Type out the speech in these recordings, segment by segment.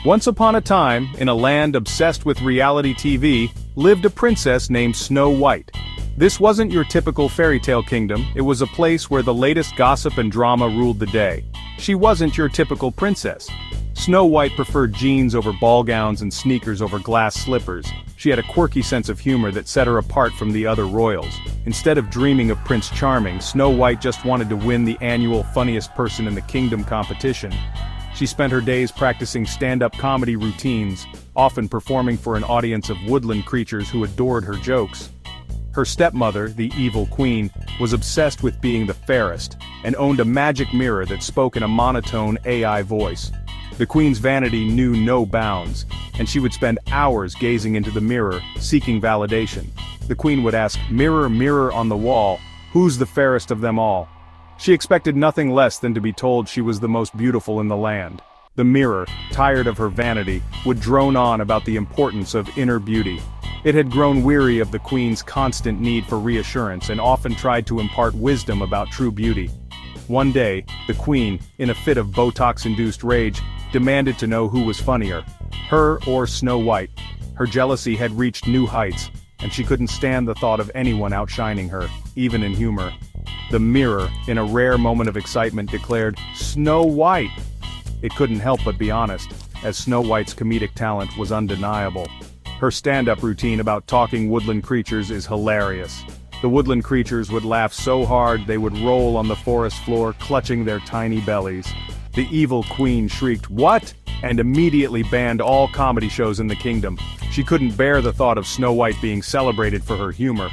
Once upon a time, in a land obsessed with reality TV, lived a princess named Snow White. This wasn't your typical fairy tale kingdom, it was a place where the latest gossip and drama ruled the day. She wasn't your typical princess. Snow White preferred jeans over ball gowns and sneakers over glass slippers. She had a quirky sense of humor that set her apart from the other royals. Instead of dreaming of Prince Charming, Snow White just wanted to win the annual Funniest Person in the Kingdom competition. She spent her days practicing stand-up comedy routines, often performing for an audience of woodland creatures who adored her jokes. Her stepmother, the evil queen, was obsessed with being the fairest, and owned a magic mirror that spoke in a monotone AI voice. The queen's vanity knew no bounds, and she would spend hours gazing into the mirror, seeking validation. The queen would ask, "Mirror, mirror on the wall, who's the fairest of them all?" She expected nothing less than to be told she was the most beautiful in the land. The mirror, tired of her vanity, would drone on about the importance of inner beauty. It had grown weary of the queen's constant need for reassurance and often tried to impart wisdom about true beauty. One day, the queen, in a fit of Botox-induced rage, demanded to know who was funnier, her or Snow White. Her jealousy had reached new heights, and she couldn't stand the thought of anyone outshining her, even in humor. The mirror, in a rare moment of excitement, declared, "Snow White!" It couldn't help but be honest, as Snow White's comedic talent was undeniable. Her stand-up routine about talking woodland creatures is hilarious. The woodland creatures would laugh so hard they would roll on the forest floor, clutching their tiny bellies. The evil queen shrieked, "What?" and immediately banned all comedy shows in the kingdom. She couldn't bear the thought of Snow White being celebrated for her humor.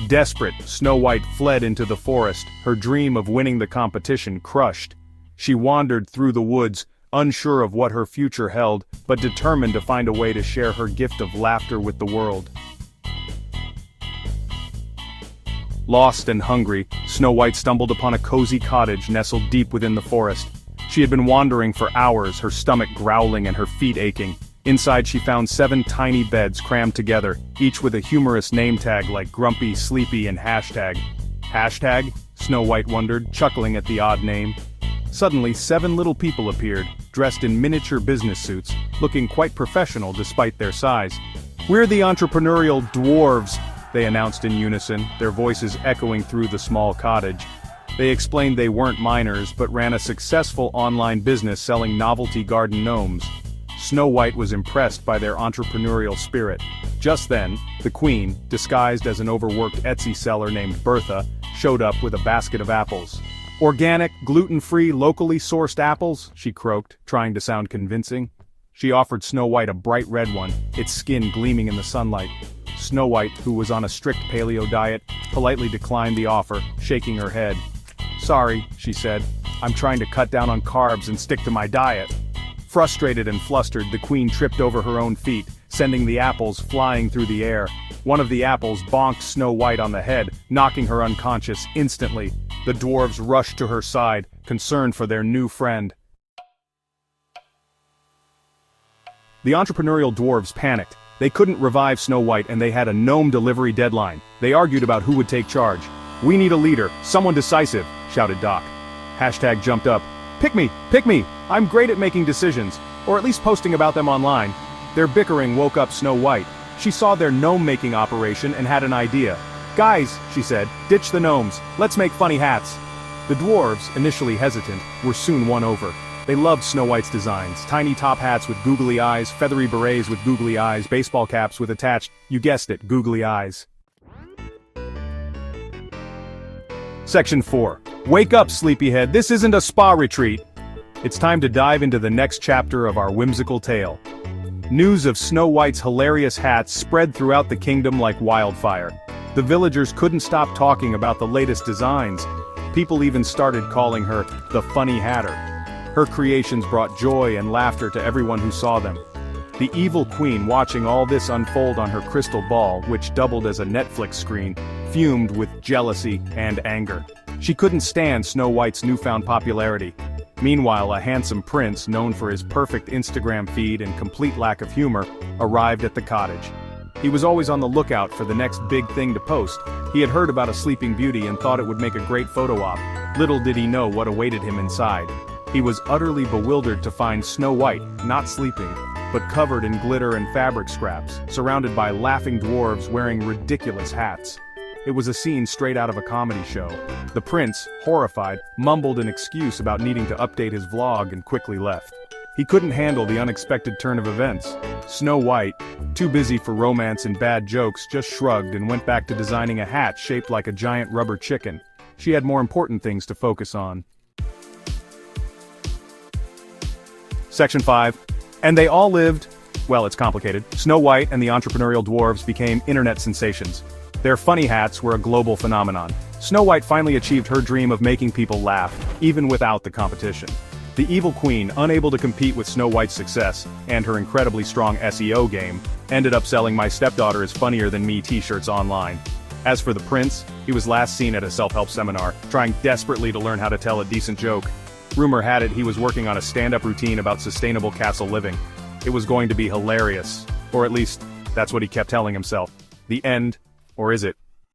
Desperate, Snow White fled into the forest, her dream of winning the competition crushed. She wandered through the woods, unsure of what her future held, but determined to find a way to share her gift of laughter with the world. Lost and hungry, Snow White stumbled upon a cozy cottage nestled deep within the forest. She had been wandering for hours, her stomach growling and her feet aching. Inside she found 7 tiny beds crammed together, each with a humorous name tag like Grumpy, Sleepy, and Hashtag. Hashtag? Snow White wondered, chuckling at the odd name. Suddenly 7 little people appeared, dressed in miniature business suits, looking quite professional despite their size. "We're the entrepreneurial dwarves," they announced in unison, their voices echoing through the small cottage. They explained they weren't miners but ran a successful online business selling novelty garden gnomes. Snow White was impressed by their entrepreneurial spirit. Just then, the queen, disguised as an overworked Etsy seller named Bertha, showed up with a basket of apples. "Organic, gluten-free, locally sourced apples," she croaked, trying to sound convincing. She offered Snow White a bright red one, its skin gleaming in the sunlight. Snow White, who was on a strict paleo diet, politely declined the offer, shaking her head. "Sorry," she said, "I'm trying to cut down on carbs and stick to my diet." Frustrated and flustered, the queen tripped over her own feet, sending the apples flying through the air. One of the apples bonked Snow White on the head, knocking her unconscious instantly. The dwarves rushed to her side, concerned for their new friend. The entrepreneurial dwarves panicked. They couldn't revive Snow White and they had a gnome delivery deadline. They argued about who would take charge. "We need a leader, someone decisive," shouted Doc. Hashtag jumped up. Pick me! I'm great at making decisions, or at least posting about them online." Their bickering woke up Snow White. She saw their gnome-making operation and had an idea. "Guys," she said, "ditch the gnomes, let's make funny hats." The dwarves, initially hesitant, were soon won over. They loved Snow White's designs, tiny top hats with googly eyes, feathery berets with googly eyes, baseball caps with attached, you guessed it, googly eyes. Section 4. Wake up, sleepyhead, this isn't a spa retreat. It's time to dive into the next chapter of our whimsical tale. News of Snow White's hilarious hats spread throughout the kingdom like wildfire. The villagers couldn't stop talking about the latest designs. People even started calling her the Funny Hatter. Her creations brought joy and laughter to everyone who saw them. The evil queen, watching all this unfold on her crystal ball, which doubled as a Netflix screen, fumed with jealousy and anger. She couldn't stand Snow White's newfound popularity. Meanwhile, a handsome prince, known for his perfect Instagram feed and complete lack of humor, arrived at the cottage. He was always on the lookout for the next big thing to post. He had heard about a sleeping beauty and thought it would make a great photo op. Little did he know what awaited him inside. He was utterly bewildered to find Snow White not sleeping. but covered in glitter and fabric scraps, surrounded by laughing dwarves wearing ridiculous hats. It was a scene straight out of a comedy show. The prince, horrified, mumbled an excuse about needing to update his vlog and quickly left. He couldn't handle the unexpected turn of events. Snow White, too busy for romance and bad jokes, just shrugged and went back to designing a hat shaped like a giant rubber chicken. She had more important things to focus on. Section 5. And they all lived, well, it's complicated. Snow White and the entrepreneurial dwarves became internet sensations. Their funny hats were a global phenomenon. Snow White finally achieved her dream of making people laugh, even without the competition. The evil queen, unable to compete with Snow White's success, and her incredibly strong SEO game, ended up selling "My Stepdaughter is Funnier Than Me" t-shirts online. As for the prince, he was last seen at a self-help seminar, trying desperately to learn how to tell a decent joke. Rumor had it he was working on a stand-up routine about sustainable castle living. It was going to be hilarious. Or at least, that's what he kept telling himself. The end. Or is it?